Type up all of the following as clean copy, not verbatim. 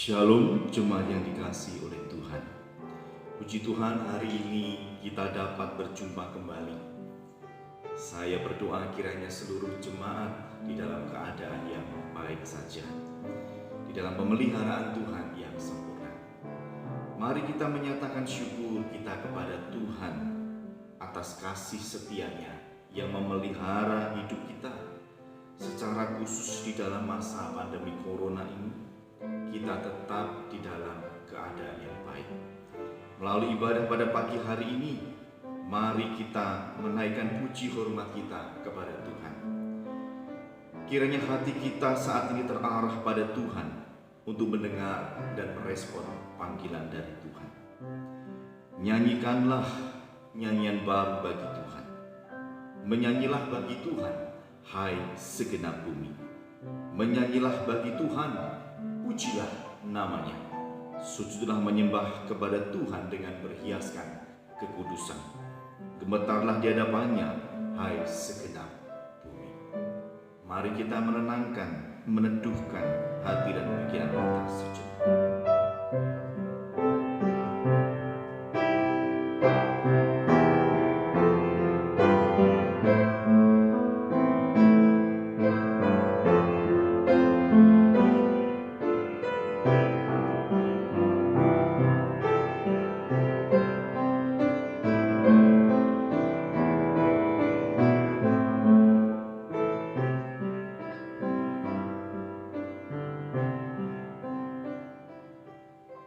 Shalom jemaat yang dikasihi oleh Tuhan. Puji Tuhan, hari ini kita dapat berjumpa kembali. Saya berdoa kiranya seluruh jemaat di dalam keadaan yang baik saja, di dalam pemeliharaan Tuhan yang sempurna. Mari kita menyatakan syukur kita kepada Tuhan atas kasih setianya yang memelihara hidup kita. Secara khusus di dalam masa pandemi corona ini, kita tetap di dalam keadaan yang baik. Melalui ibadah pada pagi hari ini, mari kita menaikkan puji hormat kita kepada Tuhan. Kiranya hati kita saat ini terarah pada Tuhan untuk mendengar dan merespon panggilan dari Tuhan. Nyanyikanlah nyanyian baru bagi Tuhan. Menyanyilah bagi Tuhan, hai segenap bumi. Menyanyilah bagi Tuhan, pujilah namanya. Sujudlah menyembah kepada Tuhan dengan berhiaskan kekudusan. Gemetarlah di hadapannya, hai segenap bumi. Mari kita menenangkan, meneduhkan hati dan pikiran kita sejenak.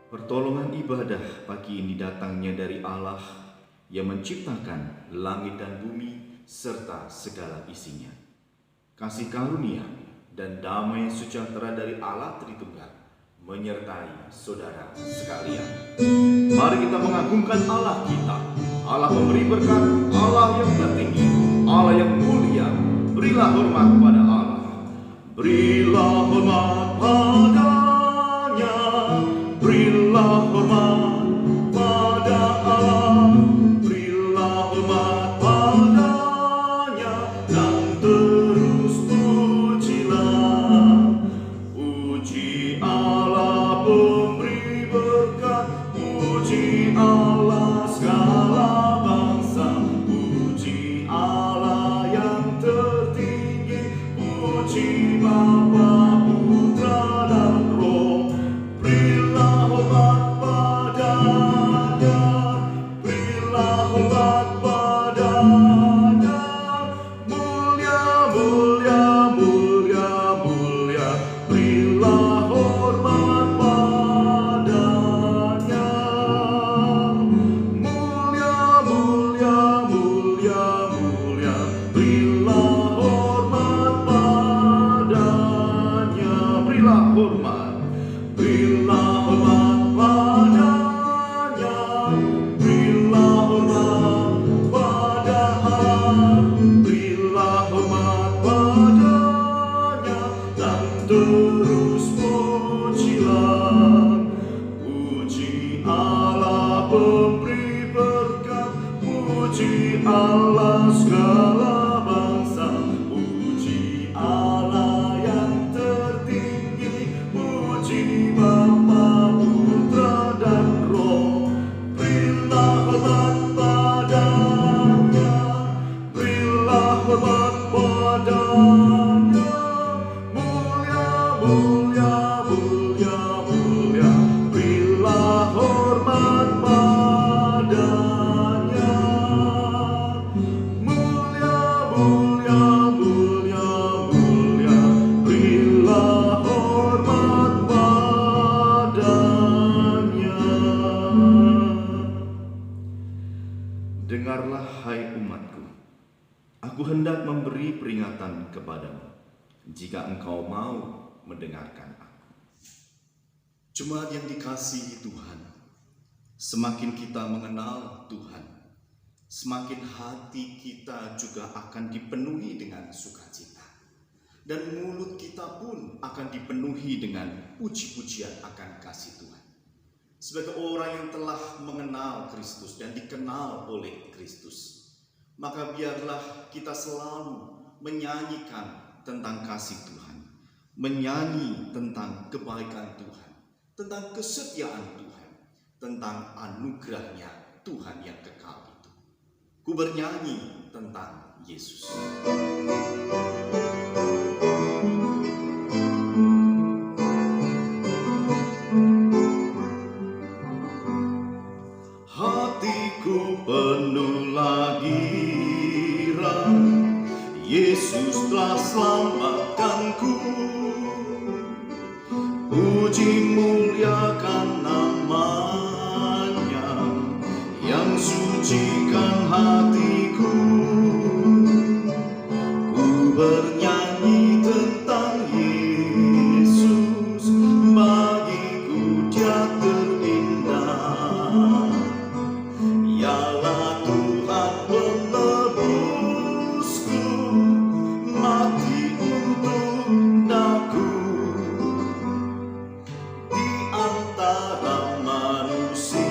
Pertolongan ibadah pagi ini datangnya dari Allah yang menciptakan langit dan bumi serta segala isinya. Kasih karunia dan damai sejahtera dari Allah Tritunggal menyertai saudara sekalian. Mari kita mengagungkan Allah kita, Allah memberi berkat, Allah yang tertinggi, Allah yang mulia. Berilah hormat pada Allah, berilah hormat padanya. Berilah hormat pada Allah, berilah hormat padanya, dan terus pujilah. Puji Allah pemberi berkat, puji Allah segala bangsa, puji Allah yang tertinggi, puji Bapa, Putra dan Roh. Berilah hormat padanya, berilah hormat padanya. Mulia, mulia, mulia, mulia. Berilah hormat padanya. Mulia, mulia, mulia, mulia. Berilah hormat padanya. Berilah hormat. Berilah hormat padanya, berilah hormat pada Allah, berilah hormat padanya, dan terus pujilah. Puji Allah pemberi berkat, puji Allah segala bangsa, puji Allah yang tertinggi, puji Bapa, Putra dan Roh. Berilah hormat padanya, berilah hormat padanya. Mulia, mulia, mulia, mulia. Berilah hormat padanya. Mulia, mulia, mulia, mulia. Berilah hormat padanya. Dengarlah hai umatku, aku hendak memberi peringatan kepadamu, jika engkau mau mendengarkan aku. Jemaat yang dikasihi Tuhan, semakin kita mengenal Tuhan, semakin hati kita juga akan dipenuhi dengan sukacita. Dan mulut kita pun akan dipenuhi dengan puji-pujian akan kasih Tuhan. Sebagai orang yang telah mengenal Kristus dan dikenal oleh Kristus, maka biarlah kita selalu menyanyikan tentang kasih Tuhan, menyanyi tentang kebaikan Tuhan, tentang kesetiaan Tuhan, tentang anugerahnya Tuhan yang kekal itu. Ku bernyanyi tentang Yesus. Hatiku penuh lagi girang, Yesus telah selamatkanku. Puji muliakan namanya yang sucikan hatiku. Ku bernyanyi tentang Yesus, bagiku Dia terindah. Ialah Tuhan penebusku, mati untuk daku. Di antara manusia,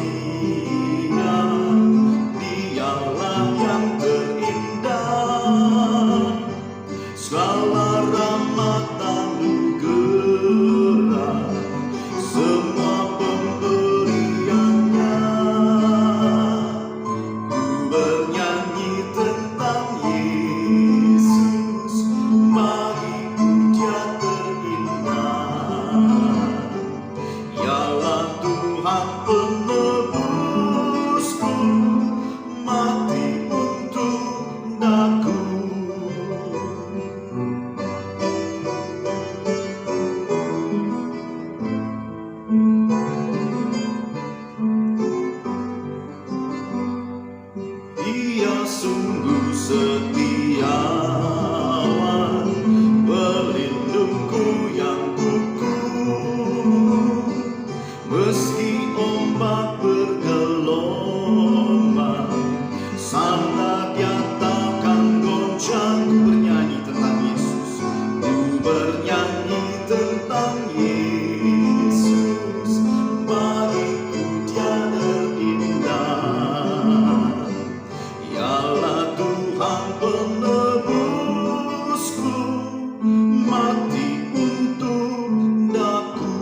Dialah yang terindah. Segala rahmat anugerah, semua pemberiannya. Ku bernyanyi tentang Yesus, bagiku Dia terindah. Ialah Tuhan penebusku, mati untuk daku. Dia sungguh setiawan, pelindungku yang kukuh. Meski ombak bergelombang, sana Dia takkan goncang. Ku bernyanyi tentang Yesus, ku bernyanyi tentang Yesus, bagiku Dia terindah. Ialah Tuhan penebusku, mati untuk daku.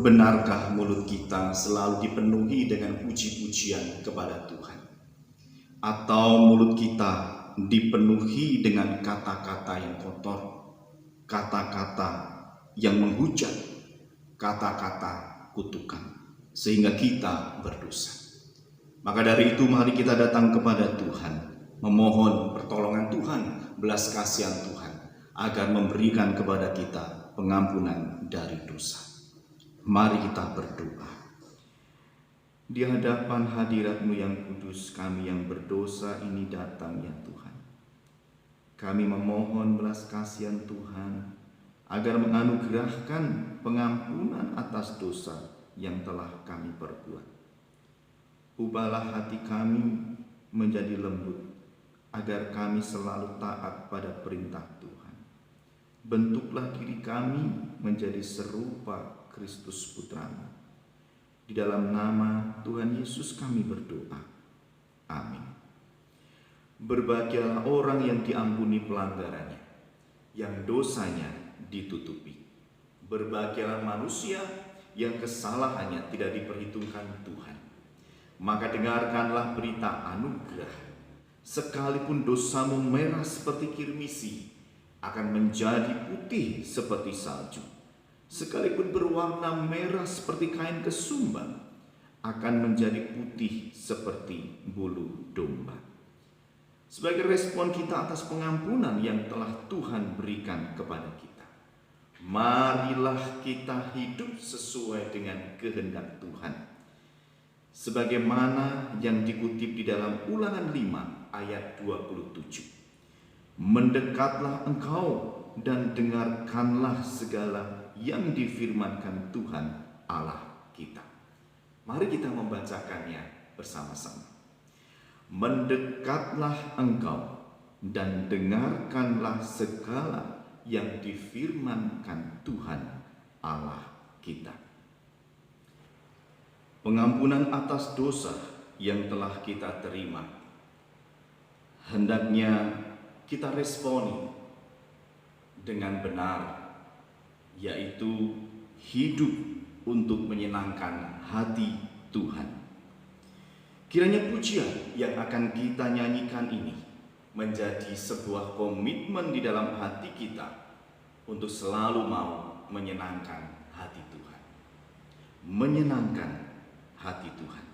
Benarkah mulut kita selalu dipenuhi dengan puji-pujian kepada Tuhan? Atau mulut kita dipenuhi dengan kata-kata yang kotor, kata-kata yang menghujat, kata-kata kutukan, sehingga kita berdosa? Maka dari itu mari kita datang kepada Tuhan, memohon pertolongan Tuhan, belas kasihan Tuhan, agar memberikan kepada kita pengampunan dari dosa. Mari kita berdoa. Di hadapan hadirat-Mu yang kudus, kami yang berdosa ini datang ya Tuhan. Kami memohon belas kasihan Tuhan, agar menganugerahkan pengampunan atas dosa yang telah kami perbuat. Ubahlah hati kami menjadi lembut, agar kami selalu taat pada perintah Tuhan. Bentuklah diri kami menjadi serupa Kristus Putra-Mu. Di dalam nama Tuhan Yesus kami berdoa. Amin. Berbahagialah orang yang diampuni pelanggarannya, yang dosanya ditutupi. Berbahagialah manusia yang kesalahannya tidak diperhitungkan Tuhan. Maka dengarkanlah berita anugerah. Sekalipun dosamu merah seperti kirmisi, akan menjadi putih seperti salju. Sekalipun berwarna merah seperti kain kesumba, akan menjadi putih seperti bulu domba. Sebagai respon kita atas pengampunan yang telah Tuhan berikan kepada kita, marilah kita hidup sesuai dengan kehendak Tuhan. Sebagaimana yang dikutip di dalam Ulangan 5 ayat 27. Mendekatlah engkau dan dengarkanlah segala yang difirmankan Tuhan Allah kita. Mari kita membacakannya bersama-sama. Mendekatlah engkau dan dengarkanlah segala yang difirmankan Tuhan Allah kita. Pengampunan atas dosa yang telah kita terima, hendaknya kita responi dengan benar, yaitu hidup untuk menyenangkan hati Tuhan. Kiranya pujian yang akan kita nyanyikan ini menjadi sebuah komitmen di dalam hati kita untuk selalu mau menyenangkan hati Tuhan. Menyenangkan hati Tuhan.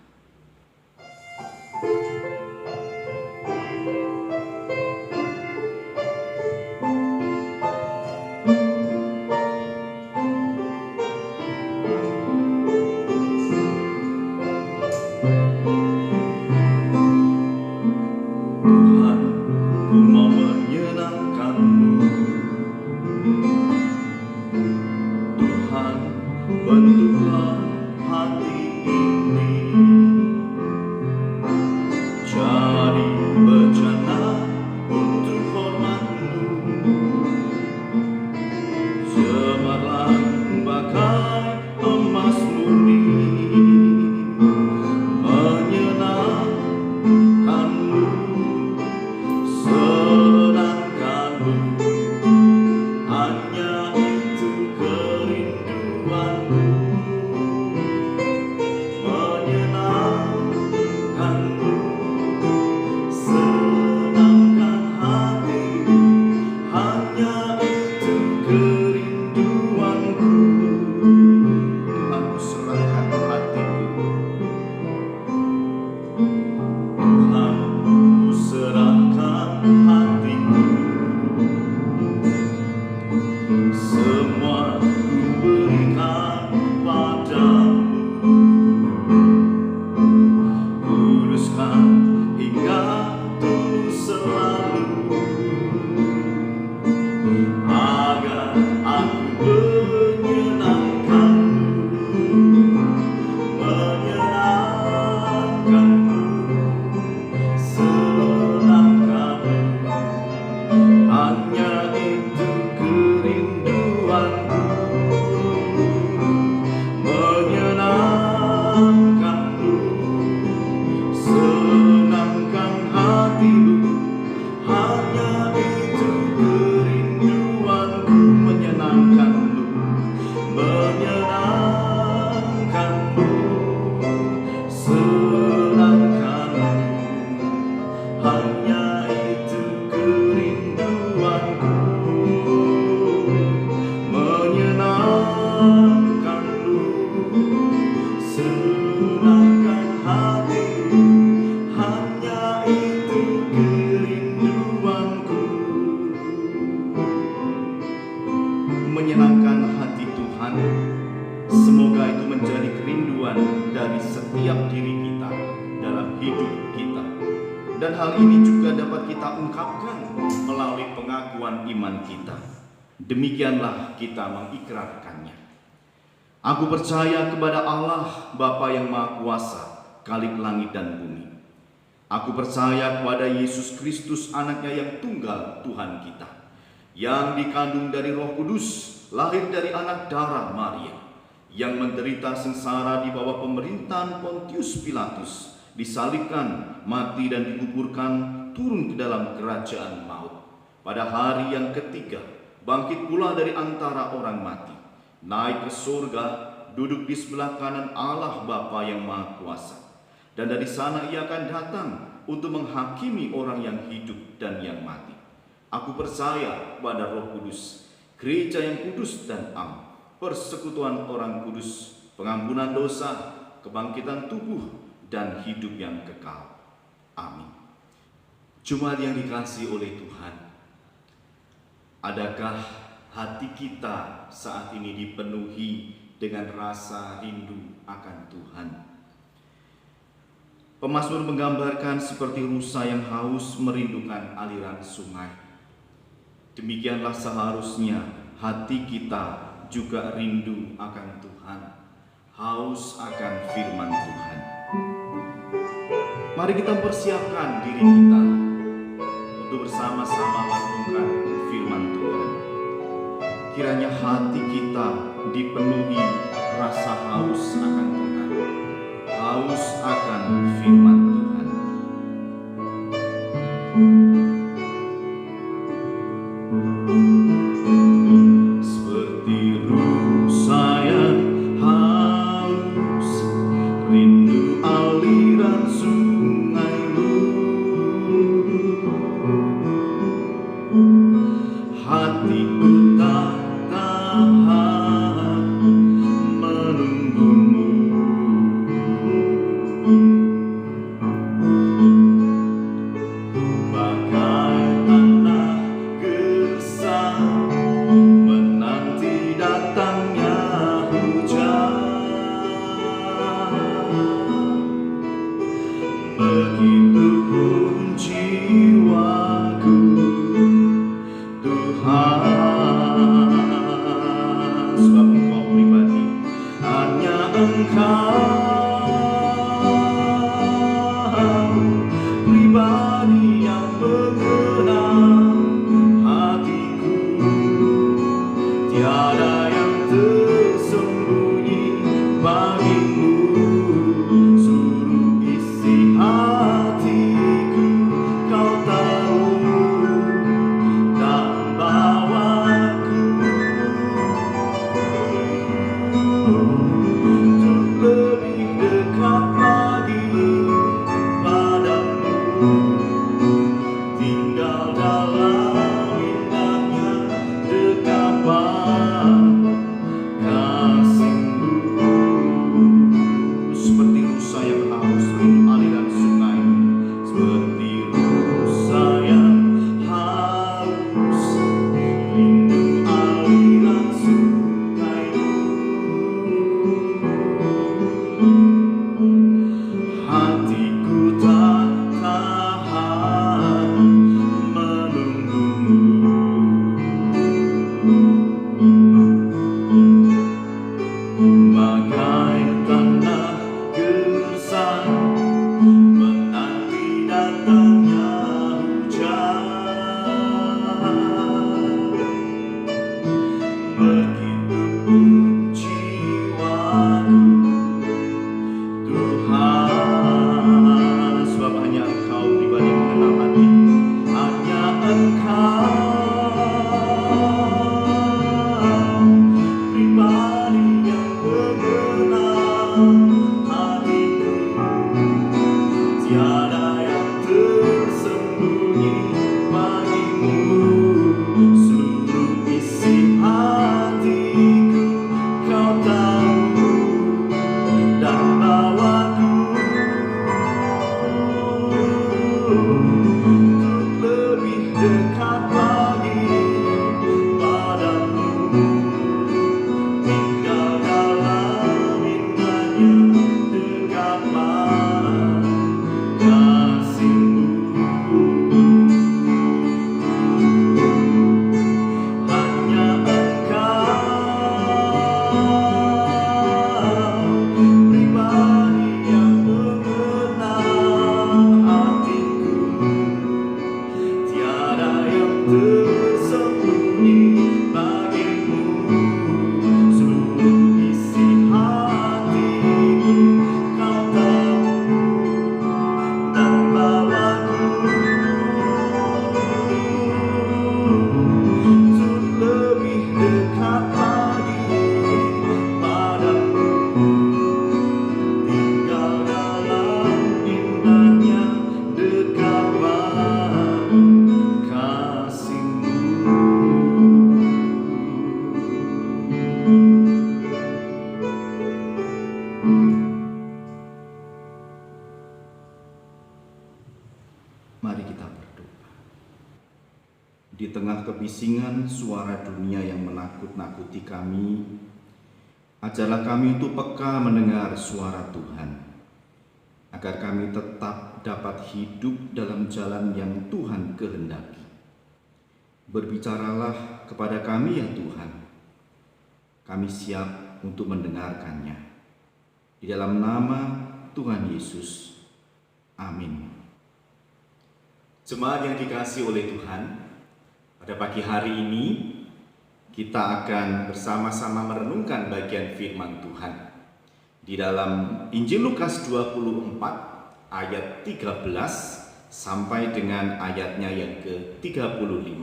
Dan hal ini juga dapat kita ungkapkan melalui pengakuan iman kita. Demikianlah kita mengikrarkannya. Aku percaya kepada Allah, Bapa yang Maha Kuasa, Khalik langit dan bumi. Aku percaya kepada Yesus Kristus, anaknya yang tunggal Tuhan kita, yang dikandung dari Roh Kudus, lahir dari anak darah Maria, yang menderita sengsara di bawah pemerintahan Pontius Pilatus, disalibkan, mati dan dikuburkan, turun ke dalam kerajaan maut. Pada hari yang ketiga, bangkit pula dari antara orang mati, naik ke surga, duduk di sebelah kanan Allah Bapa yang Maha Kuasa. Dan dari sana ia akan datang untuk menghakimi orang yang hidup dan yang mati. Aku percaya pada Roh Kudus, gereja yang kudus dan am, persekutuan orang kudus, pengampunan dosa, kebangkitan tubuh, dan hidup yang kekal. Amin. Jemaat yang dikasihi oleh Tuhan, adakah hati kita saat ini dipenuhi dengan rasa rindu akan Tuhan? Pemazmur menggambarkan seperti rusa yang haus merindukan aliran sungai. Demikianlah seharusnya hati kita juga rindu akan Tuhan, haus akan firman Tuhan. Mari kita persiapkan diri kita untuk bersama-sama merenungkan firman Tuhan. Kiranya hati kita dipenuhi rasa haus akan Tuhan, haus akan firman Tuhan. Seperti datangnya hujan, begitupun jiwaku Tuhan, sebab hanya Engkau pribadi mengenal hati, hanya Engkau pribadi yang mengenal hatiku. Tiada yang tersembunyi bagimu, seluruh isi hatiku Kau tahu, dan bawaku untuk lebih dekat lagi padamu, tinggal dalam indahnya dekapan kasih-Mu. Hanya Engkau pribadi yang mengenal hatiku, tiada yang tersembunyi bagimu, seluruh isi hatiku Kau tahu, dan bawaku untuk lebih dekat lagi padamu, tinggal dalam indahnya dekapan kasih-Mu. Mari kita berdoa. Di tengah kebisingan suara dunia yang menakut-nakuti kami, ajarlah kami untuk peka mendengar suara Tuhan, agar kami tetap dapat hidup dalam jalan yang Tuhan kehendaki. Berbicaralah kepada kami ya Tuhan, kami siap untuk mendengarkannya. Di dalam nama Tuhan Yesus, amin. Jemaat yang dikasihi oleh Tuhan, pada pagi hari ini kita akan bersama-sama merenungkan bagian firman Tuhan di dalam Injil Lukas 24 ayat 13 sampai dengan ayatnya yang ke-35.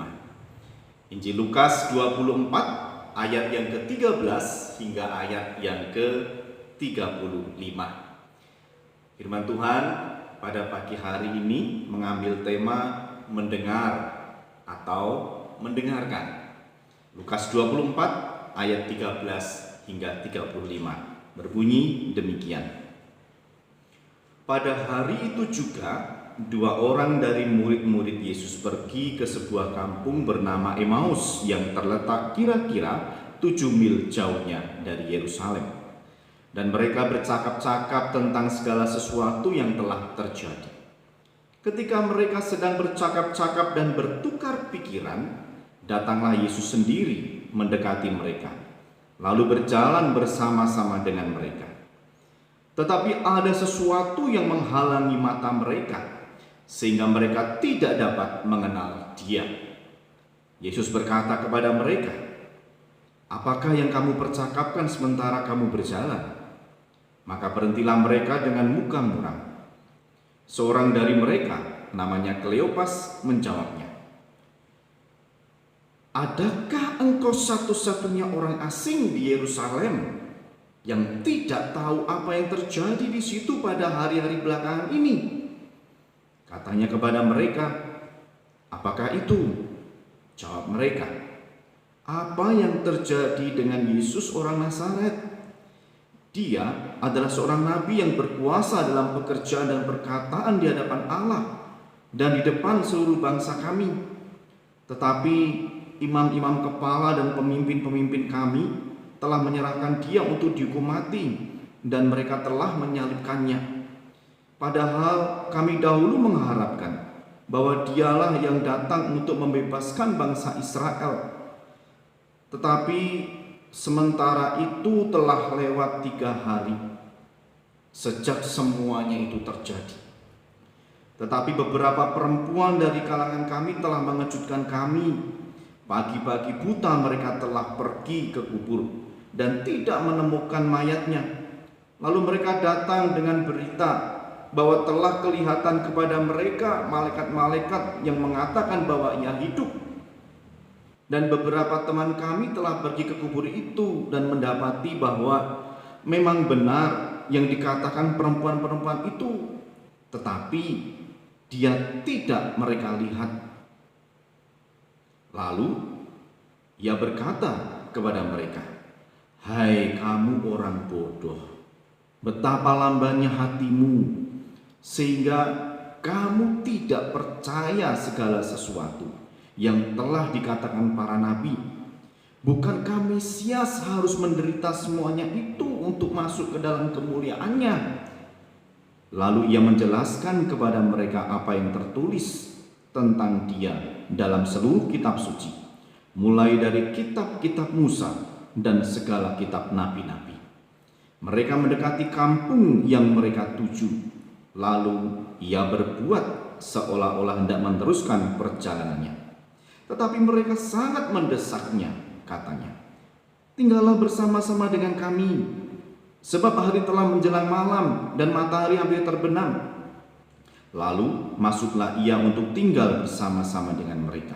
Injil Lukas 24 ayat yang ke-13 hingga ayat yang ke-35. Firman Tuhan pada pagi hari ini mengambil tema mendengar atau mendengarkan. Lukas 24 ayat 13 hingga 35 berbunyi demikian. Pada hari itu juga 2 orang dari murid-murid Yesus pergi ke sebuah kampung bernama Emmaus yang terletak kira-kira 7 mil jauhnya dari Yerusalem. Dan mereka bercakap-cakap tentang segala sesuatu yang telah terjadi. Ketika mereka sedang bercakap-cakap dan bertukar pikiran, datanglah Yesus sendiri mendekati mereka, lalu berjalan bersama-sama dengan mereka. Tetapi ada sesuatu yang menghalangi mata mereka, sehingga mereka tidak dapat mengenal Dia. Yesus berkata kepada mereka, "Apakah yang kamu percakapkan sementara kamu berjalan?" Maka berhentilah mereka dengan muka muram. Seorang dari mereka, namanya Kleopas, menjawabnya, "Adakah engkau satu-satunya orang asing di Yerusalem yang tidak tahu apa yang terjadi di situ pada hari-hari belakangan ini?" Katanya kepada mereka, "Apakah itu?" Jawab mereka, "Apa yang terjadi dengan Yesus orang Nazaret? Dia adalah seorang nabi yang berkuasa dalam pekerjaan dan perkataan di hadapan Allah dan di depan seluruh bangsa kami. Tetapi imam-imam kepala dan pemimpin-pemimpin kami telah menyerahkan Dia untuk dihukum mati dan mereka telah menyalibkannya. Padahal kami dahulu mengharapkan bahwa Dialah yang datang untuk membebaskan bangsa Israel. Tetapi sementara itu telah lewat 3 hari sejak semuanya itu terjadi. Tetapi beberapa perempuan dari kalangan kami telah mengejutkan kami. Pagi-pagi buta mereka telah pergi ke kubur dan tidak menemukan mayatnya. Lalu mereka datang dengan berita bahwa telah kelihatan kepada mereka malaikat-malaikat yang mengatakan bahwa ia hidup. Dan beberapa teman kami telah pergi ke kubur itu dan mendapati bahwa memang benar yang dikatakan perempuan-perempuan itu, tetapi dia tidak mereka lihat. Lalu ia berkata kepada mereka, "Hai kamu orang bodoh, betapa lambannya hatimu, sehingga kamu tidak percaya segala sesuatu yang telah dikatakan para nabi. Bukankah Mesias harus menderita semuanya itu untuk masuk ke dalam kemuliaannya?" Lalu ia menjelaskan kepada mereka apa yang tertulis tentang dia dalam seluruh kitab suci, mulai dari kitab-kitab Musa dan segala kitab nabi-nabi. Mereka mendekati kampung yang mereka tuju. Lalu ia berbuat seolah-olah hendak meneruskan perjalanannya. Tetapi mereka sangat mendesaknya, katanya, "Tinggallah bersama-sama dengan kami, sebab hari telah menjelang malam dan matahari hampir terbenam." Lalu masuklah ia untuk tinggal bersama-sama dengan mereka.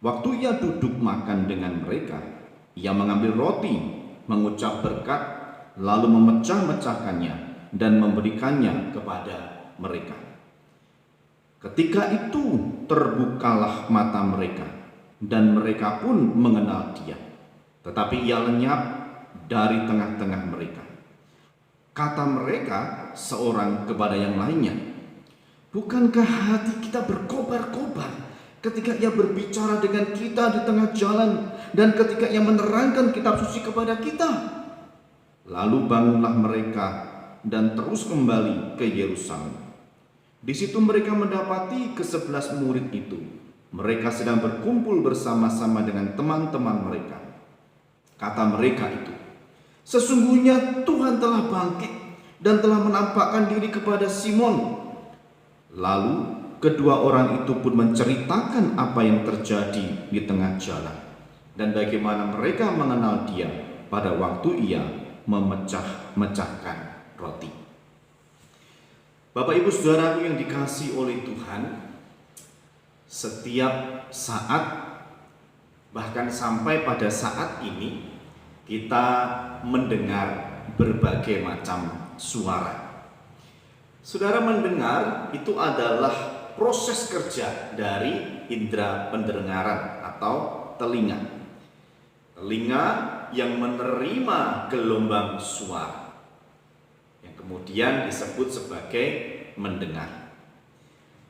Waktu ia duduk makan dengan mereka, ia mengambil roti, mengucap berkat, lalu memecah-mecahkannya dan memberikannya kepada mereka. Ketika itu terbukalah mata mereka, dan mereka pun mengenal dia. Tetapi ia lenyap dari tengah-tengah mereka. Kata mereka seorang kepada yang lainnya, "Bukankah hati kita berkobar-kobar ketika ia berbicara dengan kita di tengah jalan dan ketika ia menerangkan kitab suci kepada kita?" Lalu bangunlah mereka dan terus kembali ke Yerusalem. Di situ mereka mendapati ke-11 murid itu. Mereka sedang berkumpul bersama-sama dengan teman-teman mereka. Kata mereka itu, "Sesungguhnya Tuhan telah bangkit dan telah menampakkan diri kepada Simon." Lalu kedua orang itu pun menceritakan apa yang terjadi di tengah jalan dan bagaimana mereka mengenal dia pada waktu ia memecah-mecahkan roti. Bapak Ibu Saudaraku yang dikasihi oleh Tuhan, setiap saat, bahkan sampai pada saat ini, kita mendengar berbagai macam suara. Saudara mendengar itu adalah proses kerja dari indera pendengaran atau telinga. Telinga yang menerima gelombang suara, yang kemudian disebut sebagai mendengar.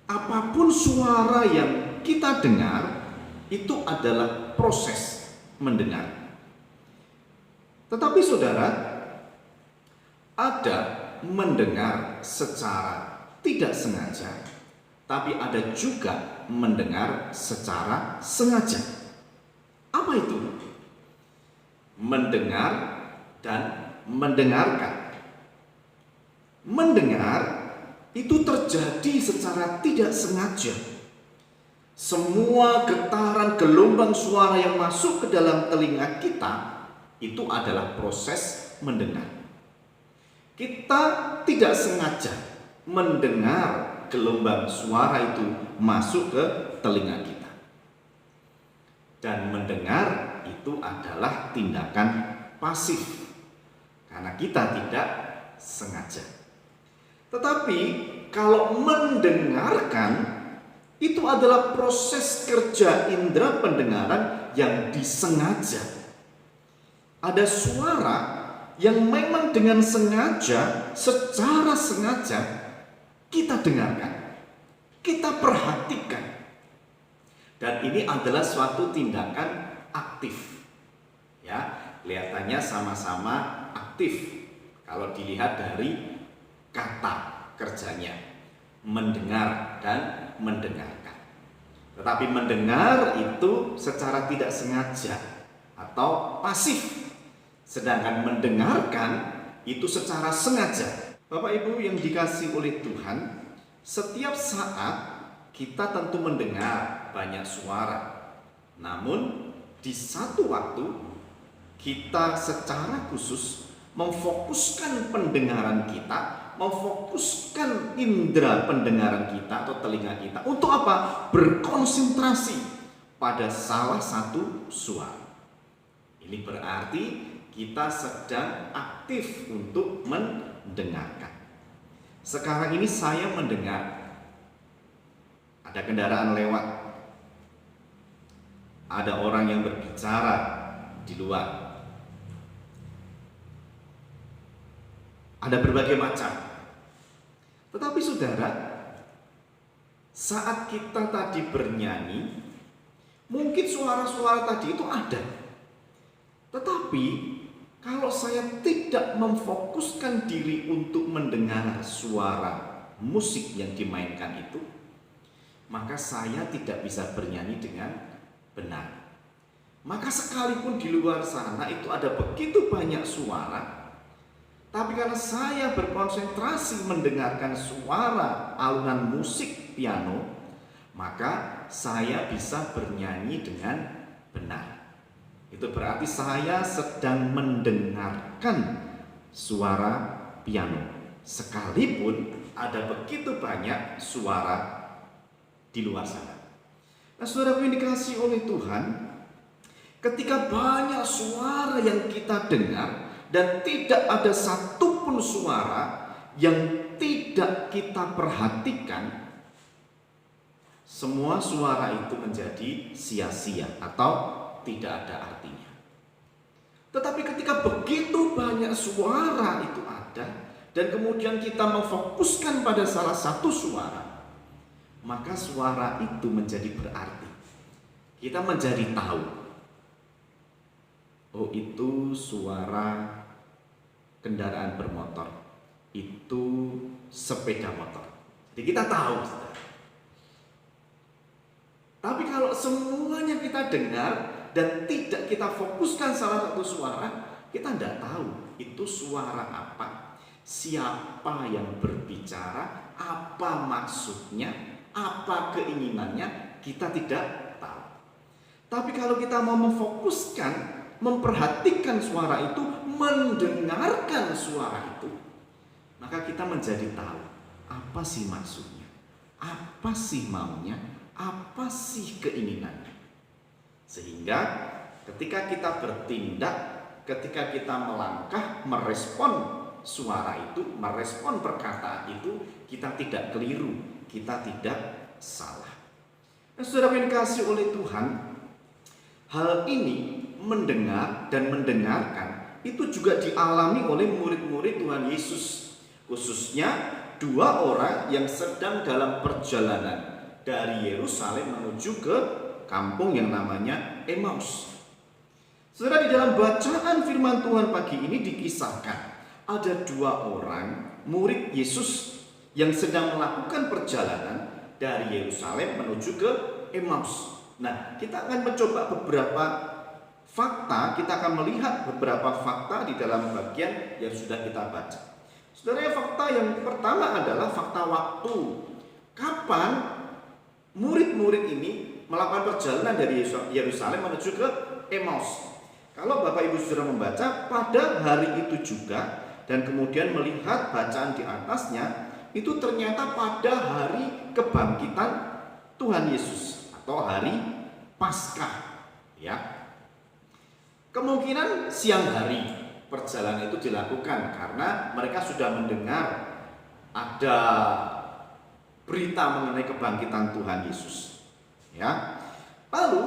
Apapun suara yang kita dengar, itu adalah proses mendengar. Tetapi saudara, ada mendengar secara tidak sengaja, tapi ada juga mendengar secara sengaja. Apa itu? Mendengar dan mendengarkan. Mendengar itu terjadi secara tidak sengaja. Semua getaran gelombang suara yang masuk ke dalam telinga kita itu adalah proses mendengar. Kita tidak sengaja mendengar gelombang suara itu masuk ke telinga kita. Dan mendengar itu adalah tindakan pasif karena kita tidak sengaja. Tetapi kalau mendengarkan itu adalah proses kerja indera pendengaran yang disengaja. Ada suara yang memang dengan sengaja, secara sengaja kita dengarkan, kita perhatikan. Dan ini adalah suatu tindakan aktif. Ya, kelihatannya sama-sama aktif kalau dilihat dari kata kerjanya, mendengar dan mendengarkan. Tetapi mendengar itu secara tidak sengaja atau pasif, sedangkan mendengarkan itu secara sengaja. Bapak Ibu yang dikasihi oleh Tuhan, Setiap saat kita tentu mendengar banyak suara. Namun di satu waktu kita secara khusus memfokuskan pendengaran kita, memfokuskan indera pendengaran kita atau telinga kita untuk apa? Berkonsentrasi pada salah satu suara. Ini berarti kita sedang aktif untuk mendengarkan. Sekarang ini saya mendengar ada kendaraan lewat, ada orang yang berbicara di luar, ada berbagai macam. Tetapi saudara, saat kita tadi bernyanyi, mungkin suara-suara tadi itu ada. Tetapi kalau saya tidak memfokuskan diri untuk mendengar suara musik yang dimainkan itu, maka saya tidak bisa bernyanyi dengan benar. Maka sekalipun di luar sana itu ada begitu banyak suara, tapi karena saya berkonsentrasi mendengarkan suara alunan musik piano, maka saya bisa bernyanyi dengan benar. Itu berarti saya sedang mendengarkan suara piano, sekalipun ada begitu banyak suara di luar sana. Nah, saudara yang dikasihi oleh Tuhan, ketika banyak suara yang kita dengar dan tidak ada satupun suara yang tidak kita perhatikan, semua suara itu menjadi sia-sia atau tidak ada artinya. Tetapi ketika begitu banyak suara itu ada dan kemudian kita memfokuskan pada salah satu suara, maka suara itu menjadi berarti. Kita menjadi tahu, oh itu suara kendaraan bermotor, itu sepeda motor. Jadi kita tahu. Tapi kalau semuanya kita dengar dan tidak kita fokuskan salah satu suara, kita tidak tahu itu suara apa, siapa yang berbicara, apa maksudnya, apa keinginannya, kita tidak tahu. Tapi kalau kita mau memfokuskan, memperhatikan suara itu, mendengarkan suara itu, maka kita menjadi tahu apa sih maksudnya, apa sih maunya, apa sih keinginannya. Sehingga ketika kita bertindak, ketika kita melangkah, merespon suara itu, merespon perkataan itu, kita tidak keliru, kita tidak salah. Nah, saudara yang dikasihi oleh Tuhan, hal ini mendengar dan mendengarkan itu juga dialami oleh murid-murid Tuhan Yesus, khususnya dua orang yang sedang dalam perjalanan dari Yerusalem menuju ke kampung yang namanya Emmaus. Saudara, di dalam bacaan firman Tuhan pagi ini dikisahkan ada dua orang murid Yesus yang sedang melakukan perjalanan dari Yerusalem menuju ke Emmaus. Nah, kita akan mencoba beberapa fakta, kita akan melihat beberapa fakta di dalam bagian yang sudah kita baca. Saudara, fakta yang pertama adalah fakta waktu. Kapan murid-murid ini melakukan perjalanan dari Yerusalem menuju ke Emmaus? Kalau Bapak Ibu sudah membaca pada hari itu juga, dan kemudian melihat bacaan di atasnya, itu ternyata pada hari kebangkitan Tuhan Yesus atau hari Paskah, ya. Kemungkinan siang hari perjalanan itu dilakukan karena mereka sudah mendengar ada berita mengenai kebangkitan Tuhan Yesus, ya. Lalu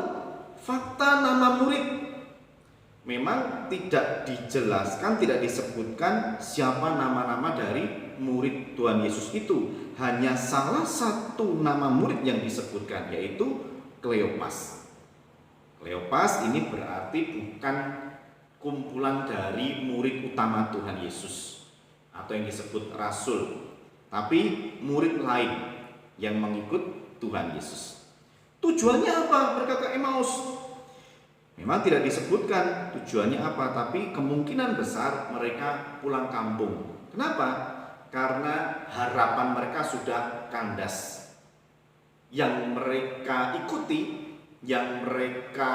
fakta nama murid, memang tidak dijelaskan, tidak disebutkan siapa nama-nama dari murid Tuhan Yesus itu. Hanya salah satu nama murid yang disebutkan, yaitu Kleopas. Kleopas ini berarti bukan kumpulan dari murid utama Tuhan Yesus atau yang disebut rasul, tapi murid lain yang mengikut Tuhan Yesus. Tujuannya apa mereka ke Emmaus? Memang tidak disebutkan tujuannya apa, tapi kemungkinan besar mereka pulang kampung. Kenapa? karena harapan mereka sudah kandas. Yang mereka ikuti, yang mereka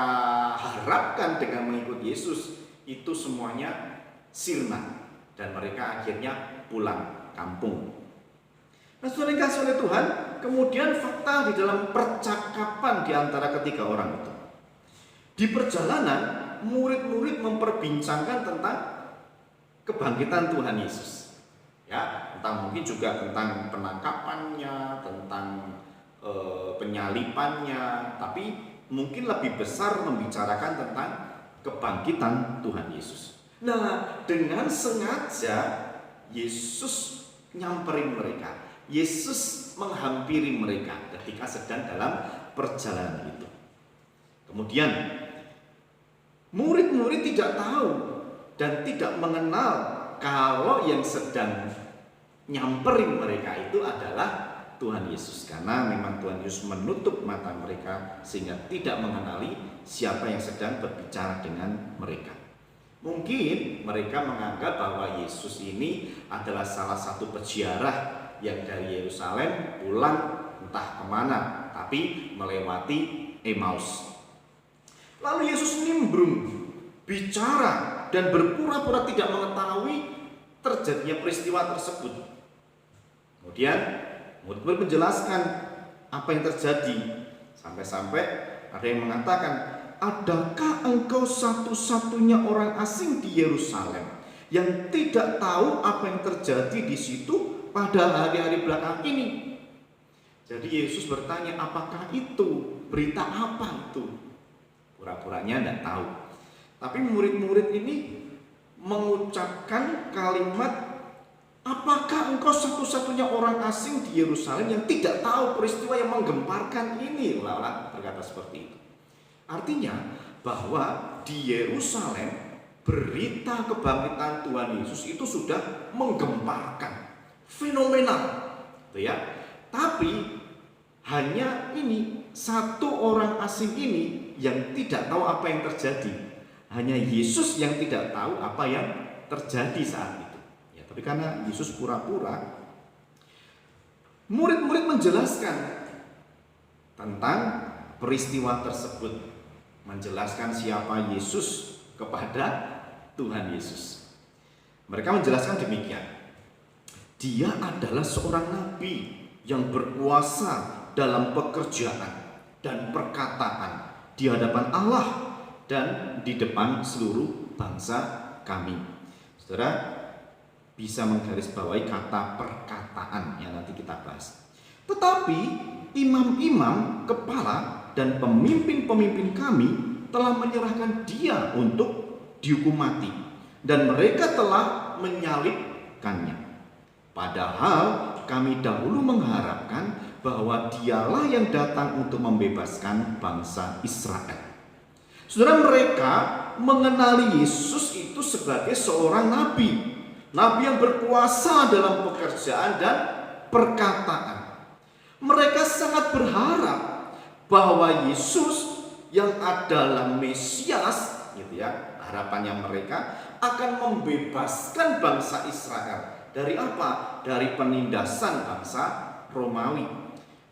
harapkan dengan mengikuti Yesus itu semuanya sirna, dan mereka akhirnya pulang kampung. Nah, saudara yang kasih oleh Tuhan, kemudian fakta di dalam percakapan di antara ketiga orang itu. Di perjalanan, murid-murid memperbincangkan tentang kebangkitan Tuhan Yesus. Ya, entah mungkin juga tentang penangkapannya, tentang penyalipannya, tapi mungkin lebih besar membicarakan tentang kebangkitan Tuhan Yesus. Nah, dengan sengaja Yesus nyamperin mereka. Yesus menghampiri mereka ketika sedang dalam perjalanan itu. Kemudian murid-murid tidak tahu dan tidak mengenal kalau yang sedang nyamperin mereka itu adalah Tuhan Yesus, karena memang Tuhan Yesus menutup mata mereka sehingga tidak mengenali siapa yang sedang berbicara dengan mereka. Mungkin mereka menganggap bahwa Yesus ini adalah salah satu peziarah yang dari Yerusalem pulang entah kemana, tapi melewati Emmaus. Lalu Yesus nimbrung, bicara dan berpura-pura tidak mengetahui terjadinya peristiwa tersebut. Kemudian murid-murid menjelaskan apa yang terjadi, sampai-sampai ada yang mengatakan, adakah engkau satu-satunya orang asing di Yerusalem yang tidak tahu apa yang terjadi di situ pada hari-hari belakang ini? Jadi Yesus bertanya, apakah itu? Berita apa itu? Pura-puranya tidak tahu. Tapi murid-murid ini mengucapkan kalimat, apakah engkau satu-satunya orang asing di Yerusalem yang tidak tahu peristiwa yang menggemparkan ini? Ulah berkata seperti itu. Artinya bahwa di Yerusalem berita kebangkitan Tuhan Yesus itu sudah menggemparkan, fenomenal, gitu ya. Tapi hanya ini satu orang asing ini yang tidak tahu apa yang terjadi. Hanya Yesus yang tidak tahu apa yang terjadi saat itu. Ya, tapi karena Yesus pura-pura, murid-murid menjelaskan tentang peristiwa tersebut, menjelaskan siapa Yesus kepada Tuhan Yesus. Mereka menjelaskan demikian, dia adalah seorang nabi yang berkuasa dalam pekerjaan dan perkataan di hadapan Allah dan di depan seluruh bangsa kami. Saudara bisa menggarisbawahi kata perkataan yang nanti kita bahas. Tetapi imam-imam, kepala dan pemimpin-pemimpin kami telah menyerahkan dia untuk dihukum mati, dan mereka telah menyalibkannya. Padahal kami dahulu mengharapkan bahwa dialah yang datang untuk membebaskan bangsa Israel. Saudara, mereka mengenali Yesus itu sebagai seorang nabi. Nabi yang berkuasa dalam pekerjaan dan perkataan. Mereka sangat berharap bahwa Yesus yang adalah Mesias, gitu ya, harapannya mereka akan membebaskan bangsa Israel dari apa? Dari penindasan bangsa Romawi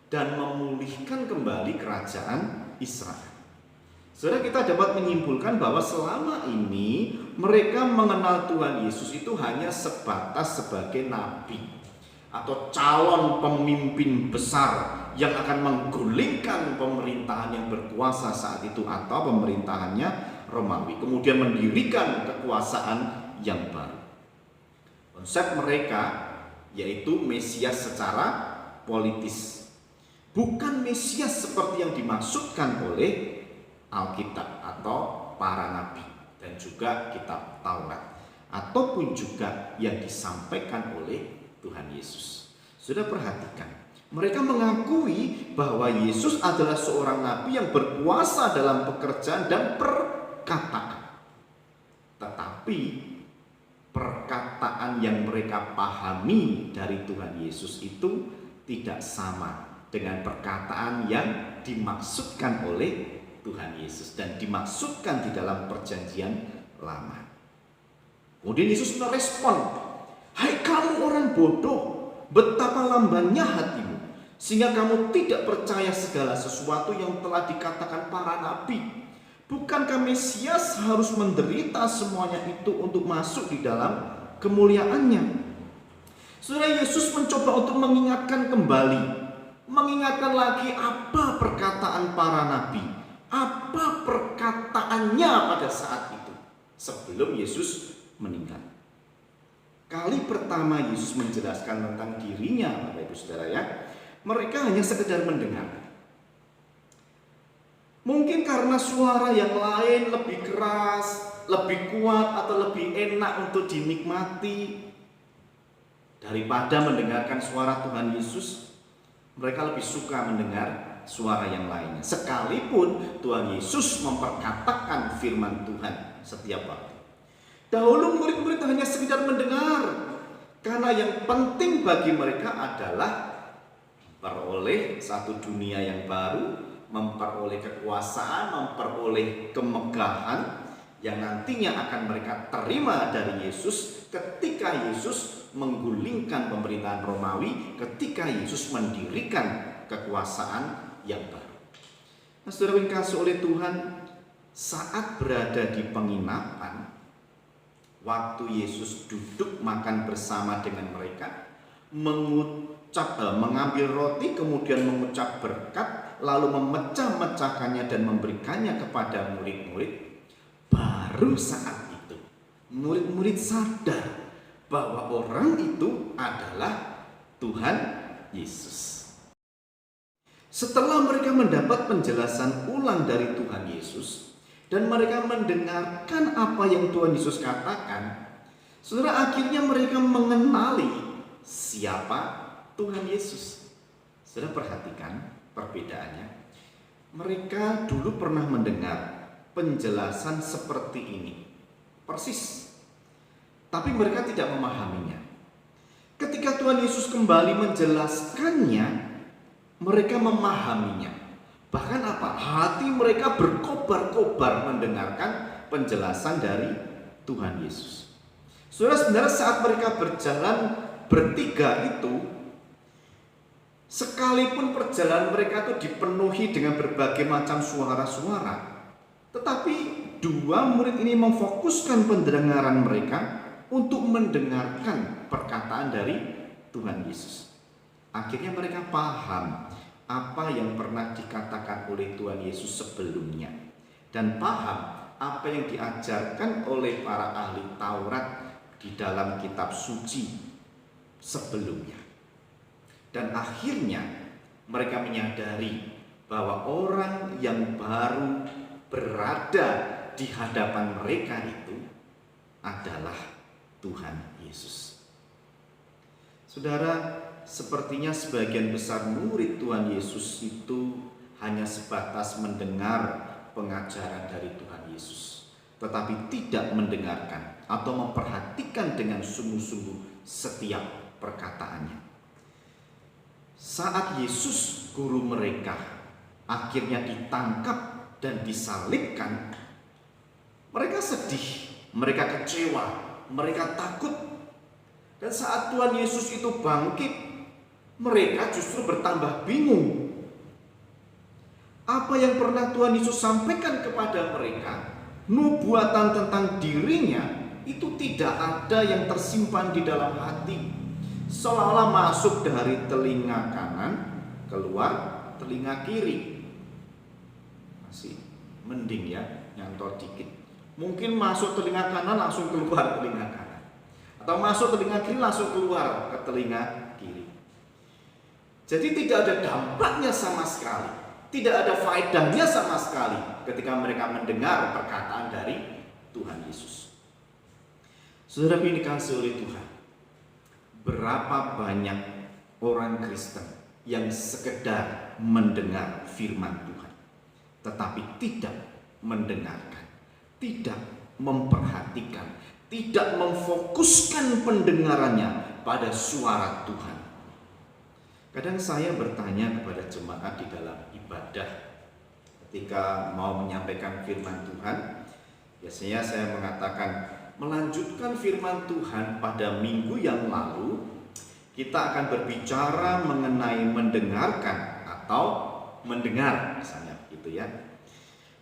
dan memulihkan kembali kerajaan Israel. Saudara, kita dapat menyimpulkan bahwa selama ini mereka mengenal Tuhan Yesus itu hanya sebatas sebagai nabi atau calon pemimpin besar yang akan menggulingkan pemerintahan yang berkuasa saat itu atau pemerintahannya Romawi, kemudian mendirikan kekuasaan yang baru. Konsep mereka yaitu Mesias secara politis, bukan Mesias seperti yang dimaksudkan oleh Alkitab atau para nabi dan juga kitab Taurat, ataupun juga yang disampaikan oleh Tuhan Yesus. Sudah perhatikan, mereka mengakui bahwa Yesus adalah seorang nabi yang berkuasa dalam pekerjaan dan perkataan. Tetapi perkataan yang mereka pahami dari Tuhan Yesus itu tidak sama dengan perkataan yang dimaksudkan oleh Tuhan Yesus dan dimaksudkan di dalam perjanjian lama. Kemudian Yesus merespon, hai kamu orang bodoh, betapa lambannya hatimu, sehingga kamu tidak percaya segala sesuatu yang telah dikatakan para nabi. Bukankah Mesias harus menderita semuanya itu untuk masuk di dalam kemuliaannya? Saudara, Yesus mencoba untuk mengingatkan kembali, mengingatkan lagi apa perkataan para nabi, apa perkataannya pada saat itu sebelum Yesus meninggal. Kali pertama Yesus menjelaskan tentang dirinya, Bapak Ibu Saudara ya, mereka hanya sekedar mendengar. Mungkin karena suara yang lain lebih keras, lebih kuat, atau lebih enak untuk dinikmati daripada mendengarkan suara Tuhan Yesus, mereka lebih suka mendengar suara yang lainnya. Sekalipun Tuhan Yesus memperkatakan firman Tuhan setiap waktu. Dahulu murid-murid hanya sekedar mendengar, karena yang penting bagi mereka adalah memperoleh satu dunia yang baru, memperoleh kekuasaan, memperoleh kemegahan yang nantinya akan mereka terima dari Yesus ketika Yesus menggulingkan pemerintahan Romawi, ketika Yesus mendirikan kekuasaan yang baru. Nah, saudara yang dikasihi oleh Tuhan, saat berada di penginapan, waktu Yesus duduk makan bersama dengan mereka, mengambil roti, kemudian mengucap berkat, lalu memecah-mecahkannya dan memberikannya kepada murid-murid. Baru saat itu murid-murid sadar bahwa orang itu adalah Tuhan Yesus. Setelah mereka mendapat penjelasan ulang dari Tuhan Yesus dan mereka mendengarkan apa yang Tuhan Yesus katakan, saudara, akhirnya mereka mengenali siapa Tuhan Yesus. Saudara, perhatikan perbedaannya. Mereka dulu pernah mendengar penjelasan seperti ini persis, tapi mereka tidak memahaminya. Ketika Tuhan Yesus kembali menjelaskannya, mereka memahaminya. Bahkan apa? Hati mereka berkobar-kobar mendengarkan penjelasan dari Tuhan Yesus. Saudara, sebenarnya saat mereka berjalan bertiga itu, sekalipun perjalanan mereka itu dipenuhi dengan berbagai macam suara-suara, tetapi dua murid ini memfokuskan pendengaran mereka untuk mendengarkan perkataan dari Tuhan Yesus. Akhirnya mereka paham apa yang pernah dikatakan oleh Tuhan Yesus sebelumnya, dan paham apa yang diajarkan oleh para ahli Taurat di dalam kitab suci sebelumnya. Dan akhirnya mereka menyadari bahwa orang yang baru berada di hadapan mereka itu adalah Tuhan Yesus. Saudara, sepertinya sebagian besar murid Tuhan Yesus itu hanya sebatas mendengar pengajaran dari Tuhan Yesus, tetapi tidak mendengarkan atau memperhatikan dengan sungguh-sungguh setiap perkataannya. Saat Yesus, guru mereka, akhirnya ditangkap dan disalibkan, mereka sedih, mereka kecewa, mereka takut. Dan saat Tuhan Yesus itu bangkit, mereka justru bertambah bingung. Apa yang pernah Tuhan Yesus sampaikan kepada mereka, nubuatan tentang dirinya, itu tidak ada yang tersimpan di dalam hati. Seolah-olah masuk dari telinga kanan, keluar telinga kiri. Masih mending ya, nyantor dikit. Mungkin masuk telinga kanan langsung keluar telinga kanan, atau masuk telinga kiri langsung keluar ke telinga kiri. Jadi tidak ada dampaknya sama sekali, tidak ada faedahnya sama sekali ketika mereka mendengar perkataan dari Tuhan Yesus. Saudara yang dikasihi oleh Tuhan, berapa banyak orang Kristen yang sekedar mendengar firman Tuhan, tetapi tidak mendengarkan, tidak memperhatikan, tidak memfokuskan pendengarannya pada suara Tuhan. Kadang saya bertanya kepada jemaat di dalam ibadah ketika mau menyampaikan firman Tuhan, biasanya saya mengatakan, melanjutkan firman Tuhan pada minggu yang lalu, kita akan berbicara mengenai mendengarkan atau mendengar misalnya gitu ya.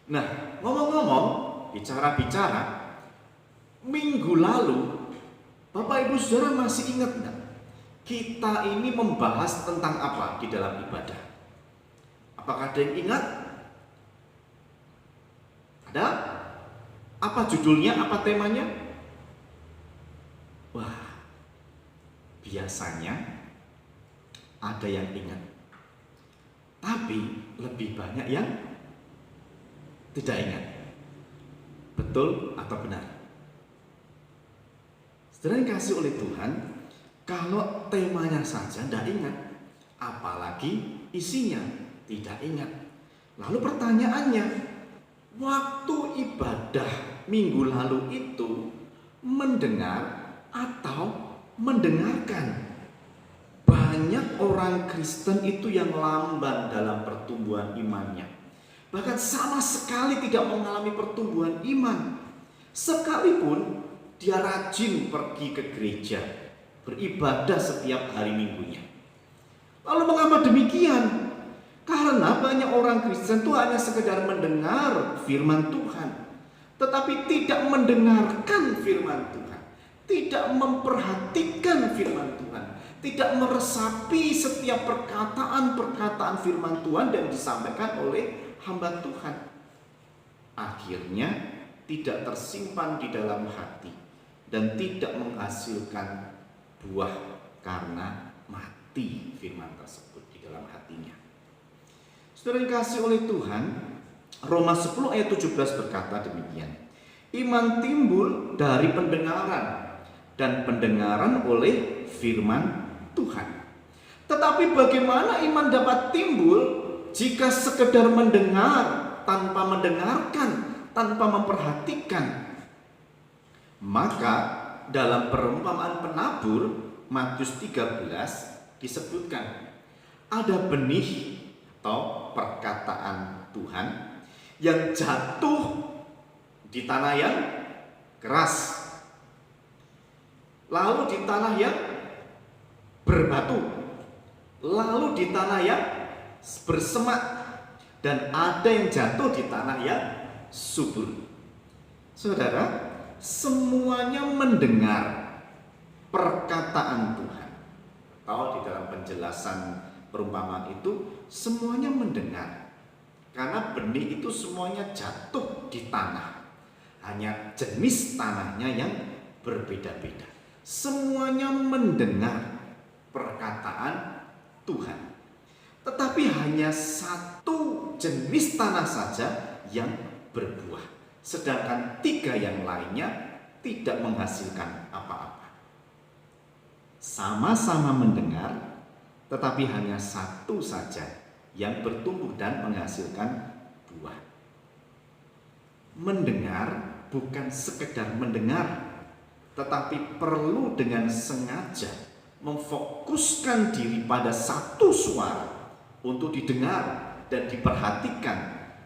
Nah, ngomong-ngomong, bicara-bicara, minggu lalu Bapak Ibu Saudara masih ingat enggak? Kita ini membahas tentang apa di dalam ibadah? Apakah ada yang ingat? Ada? Apa judulnya? Apa temanya? Wah, biasanya ada yang ingat, tapi lebih banyak yang tidak ingat. Betul atau benar? Saudara yang kasih oleh Tuhan, kalau temanya saja tidak ingat, apalagi isinya tidak ingat. Lalu pertanyaannya, waktu ibadah minggu lalu itu mendengar atau mendengarkan? Banyak orang Kristen itu yang lamban dalam pertumbuhan imannya, bahkan sama sekali tidak mengalami pertumbuhan iman. Sekalipun dia rajin pergi ke gereja, beribadah setiap hari minggunya. Lalu mengapa demikian? Karena banyak orang Kristen itu hanya sekedar mendengar firman Tuhan, tetapi tidak mendengarkan firman Tuhan, tidak memperhatikan firman Tuhan, tidak meresapi setiap perkataan-perkataan firman Tuhan yang disampaikan oleh hamba Tuhan. Akhirnya tidak tersimpan di dalam hati dan tidak menghasilkan buah karena mati firman tersebut di dalam hatinya. Saudara yang kasih oleh Tuhan, Roma 10 ayat 17 berkata demikian. Iman timbul dari pendengaran, dan pendengaran oleh firman Tuhan. Tetapi bagaimana iman dapat timbul jika sekedar mendengar tanpa mendengarkan, tanpa memperhatikan? Maka dalam perumpamaan penabur Matius 13 disebutkan ada benih atau perkataan Tuhan yang jatuh di tanah yang keras, lalu di tanah yang berbatu, lalu di tanah yang bersemak, dan ada yang jatuh di tanah yang subur. Saudara, semuanya mendengar perkataan Tuhan. Tahu di dalam penjelasan perumpamaan itu semuanya mendengar, karena benih itu semuanya jatuh di tanah, hanya jenis tanahnya yang berbeda-beda. Semuanya mendengar perkataan Tuhan, tetapi hanya satu jenis tanah saja yang berbuah, sedangkan 3 yang lainnya tidak menghasilkan apa-apa. Sama-sama mendengar, tetapi hanya satu saja yang bertumbuh dan menghasilkan buah. Mendengar bukan sekedar mendengar, tetapi perlu dengan sengaja memfokuskan diri pada satu suara untuk didengar dan diperhatikan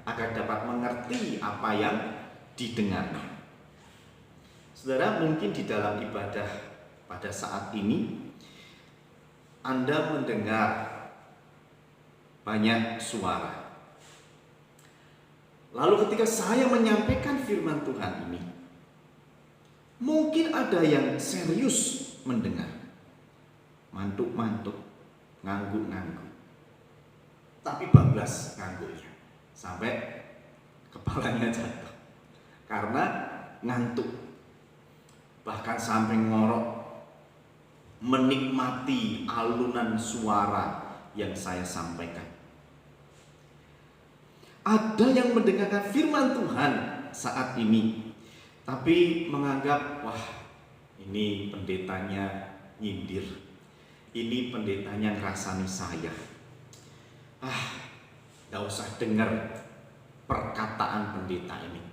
agar dapat mengerti apa yang didengarnya. Saudara, mungkin di dalam ibadah pada saat ini Anda mendengar banyak suara. Lalu ketika saya menyampaikan firman Tuhan ini, mungkin ada yang serius mendengar, mantuk-mantuk, ngangguk-ngangguk, tapi bablas ngangguknya sampai kepalanya jatuh karena ngantuk, bahkan sampai ngorok menikmati alunan suara yang saya sampaikan. Ada yang mendengarkan firman Tuhan saat ini, tapi menganggap, wah, ini pendetanya nyindir, ini pendetanya ngerasani saya. Gak usah dengar perkataan pendeta ini.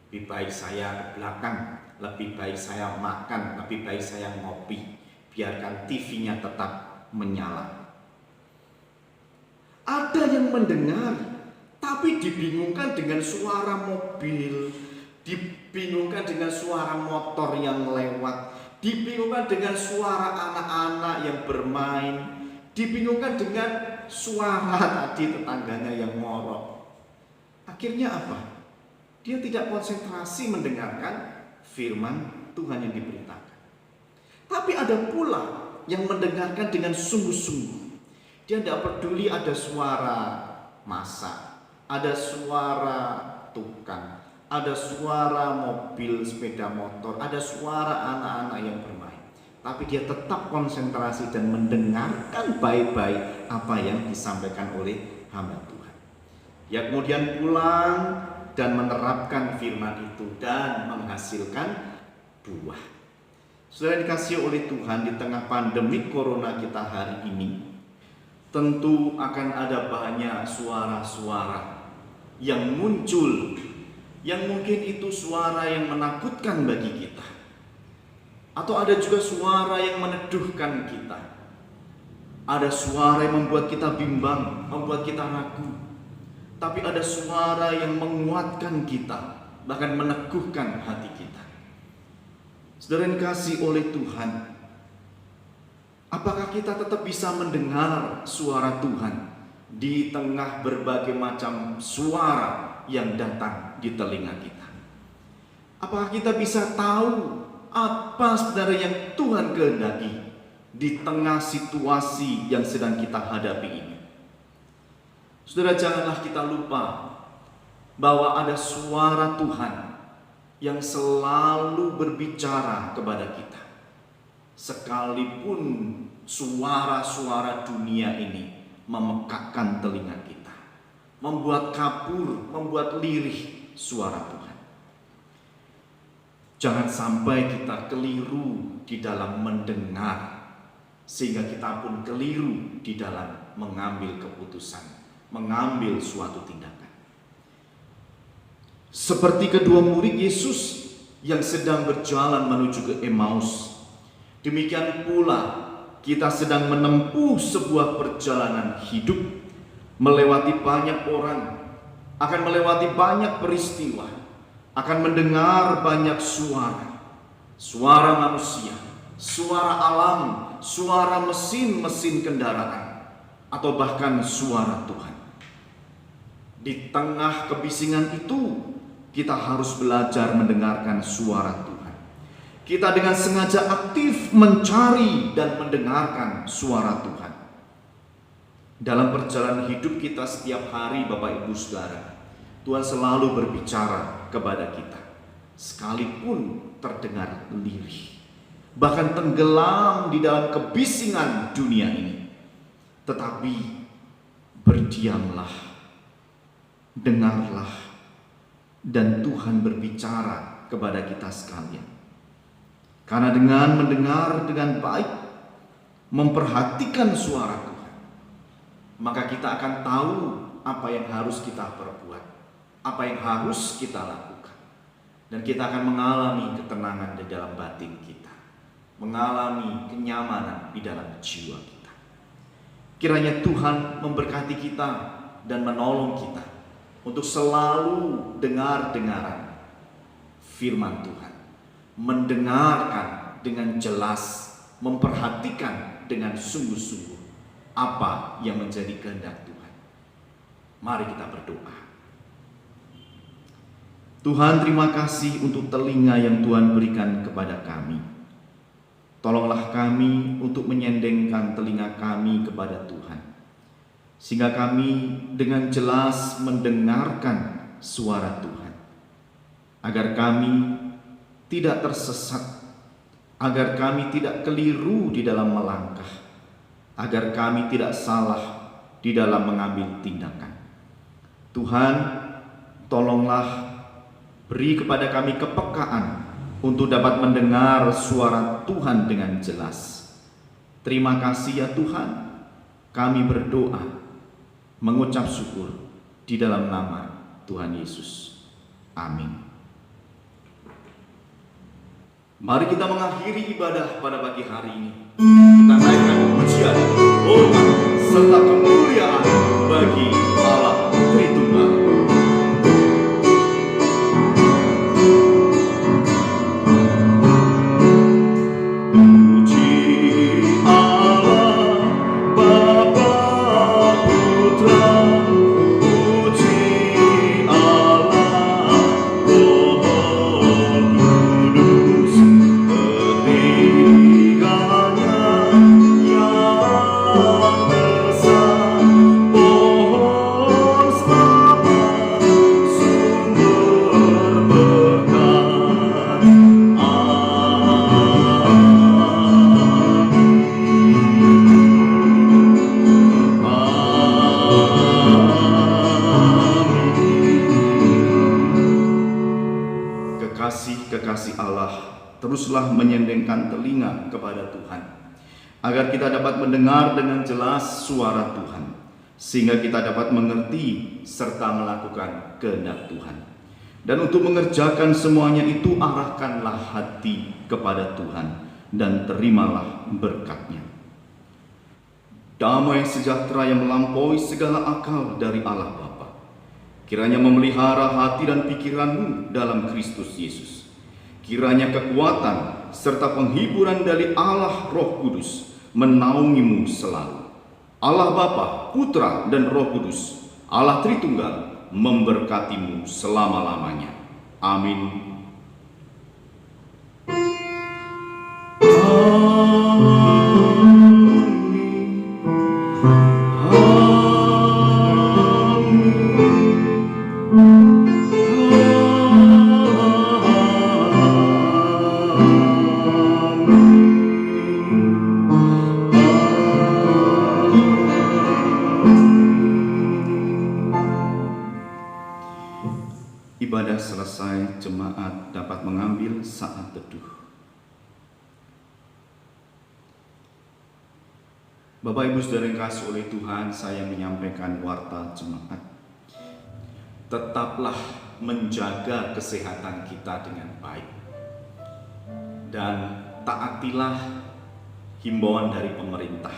Lebih baik saya ke belakang, lebih baik saya makan, lebih baik saya ngopi. Biarkan TV-nya tetap menyala. Ada yang mendengar, tapi dibingungkan dengan suara mobil, dibingungkan dengan suara motor yang lewat, dibingungkan dengan suara anak-anak yang bermain, dibingungkan dengan suara tadi tetangganya yang ngorok. Akhirnya apa? Dia tidak konsentrasi mendengarkan firman Tuhan yang diberitakan. Tapi ada pula yang mendengarkan dengan sungguh-sungguh. Dia tidak peduli ada suara masak, ada suara tukang, ada suara mobil, sepeda motor, ada suara anak-anak yang bermain. Tapi dia tetap konsentrasi dan mendengarkan baik-baik apa yang disampaikan oleh hamba Tuhan. Dia kemudian pulang dan menerapkan firman itu dan menghasilkan buah. Saudara dikasihi oleh Tuhan, di tengah pandemi corona kita hari ini, tentu akan ada banyak suara-suara yang muncul, yang mungkin itu suara yang menakutkan bagi kita, atau ada juga suara yang meneduhkan kita. Ada suara yang membuat kita bimbang, membuat kita ragu. Tapi ada suara yang menguatkan kita, bahkan meneguhkan hati kita. Saudara yang dikasihi oleh Tuhan, apakah kita tetap bisa mendengar suara Tuhan di tengah berbagai macam suara yang datang di telinga kita? Apakah kita bisa tahu apa sebenarnya yang Tuhan kehendaki di tengah situasi yang sedang kita hadapi ini? Saudara, janganlah kita lupa bahwa ada suara Tuhan yang selalu berbicara kepada kita. Sekalipun suara-suara dunia ini memekakkan telinga kita, membuat kabur, membuat lirih suara Tuhan. Jangan sampai kita keliru di dalam mendengar, sehingga kita pun keliru di dalam mengambil keputusan, mengambil suatu tindakan. Seperti kedua murid Yesus yang sedang berjalan menuju ke Emmaus, demikian pula kita sedang menempuh sebuah perjalanan hidup, melewati banyak orang, akan melewati banyak peristiwa, akan mendengar banyak suara, suara manusia, suara alam, suara mesin-mesin kendaraan, atau bahkan suara Tuhan. Di tengah kebisingan itu, kita harus belajar mendengarkan suara Tuhan. Kita dengan sengaja aktif mencari dan mendengarkan suara Tuhan. Dalam perjalanan hidup kita setiap hari, Bapak Ibu Saudara, Tuhan selalu berbicara kepada kita, sekalipun terdengar lirih, bahkan tenggelam di dalam kebisingan dunia ini. Tetapi berdiamlah, dengarlah, dan Tuhan berbicara kepada kita sekalian. Karena dengan mendengar dengan baik, memperhatikan suara Tuhan, maka kita akan tahu apa yang harus kita perbuat, apa yang harus kita lakukan. Dan kita akan mengalami ketenangan di dalam batin kita, mengalami kenyamanan di dalam jiwa kita. Kiranya Tuhan memberkati kita dan menolong kita untuk selalu dengar-dengaran firman Tuhan, mendengarkan dengan jelas, memperhatikan dengan sungguh-sungguh apa yang menjadi kehendak Tuhan. Mari kita berdoa. Tuhan, terima kasih untuk telinga yang Tuhan berikan kepada kami. Tolonglah kami untuk menyendengkan telinga kami kepada Tuhan, sehingga kami dengan jelas mendengarkan suara Tuhan, agar kami tidak tersesat, agar kami tidak keliru di dalam melangkah, agar kami tidak salah di dalam mengambil tindakan. Tuhan, tolonglah beri kepada kami kepekaan untuk dapat mendengar suara Tuhan dengan jelas. Terima kasih ya Tuhan, kami berdoa, mengucap syukur di dalam nama Tuhan Yesus. Amin. Mari kita mengakhiri ibadah pada pagi hari ini. Kita naikkan pujian, hormat, serta kemuliaan bagi Allah Tritunggal. teruslah menyendengkan telinga kepada Tuhan, agar kita dapat mendengar dengan jelas suara Tuhan, sehingga kita dapat mengerti serta melakukan kehendak Tuhan. Dan untuk mengerjakan semuanya itu, arahkanlah hati kepada Tuhan dan terimalah berkat-Nya. Damai sejahtera yang melampaui segala akal dari Allah Bapa kiranya memelihara hati dan pikiranmu dalam Kristus Yesus. Kiranya kekuatan serta penghiburan dari Allah Roh Kudus menaungimu selalu. Allah Bapa, Putra, dan Roh Kudus, Allah Tritunggal, memberkatimu selama-lamanya. Amin. Ibadah selesai, jemaat dapat mengambil saat teduh. Bapak Ibu Saudara yang kasih oleh Tuhan, saya menyampaikan warta jemaat. Tetaplah menjaga kesehatan kita dengan baik. Dan taatilah himbauan dari pemerintah.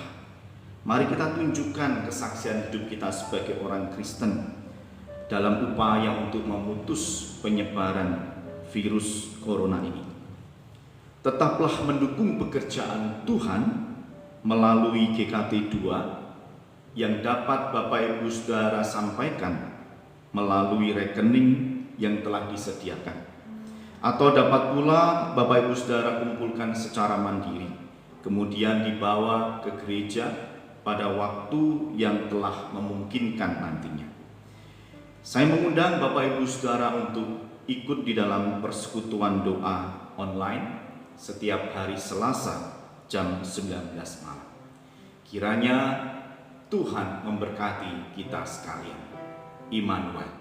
Mari kita tunjukkan kesaksian hidup kita sebagai orang Kristen dalam upaya untuk memutus penyebaran virus corona ini. Tetaplah mendukung pekerjaan Tuhan melalui GKT 2 yang dapat Bapak Ibu Saudara sampaikan melalui rekening yang telah disediakan. Atau dapat pula Bapak Ibu Saudara kumpulkan secara mandiri, kemudian dibawa ke gereja pada waktu yang telah memungkinkan nantinya. Saya mengundang Bapak Ibu Saudara untuk ikut di dalam persekutuan doa online setiap hari Selasa jam 19 malam. Kiranya Tuhan memberkati kita sekalian. Immanuel.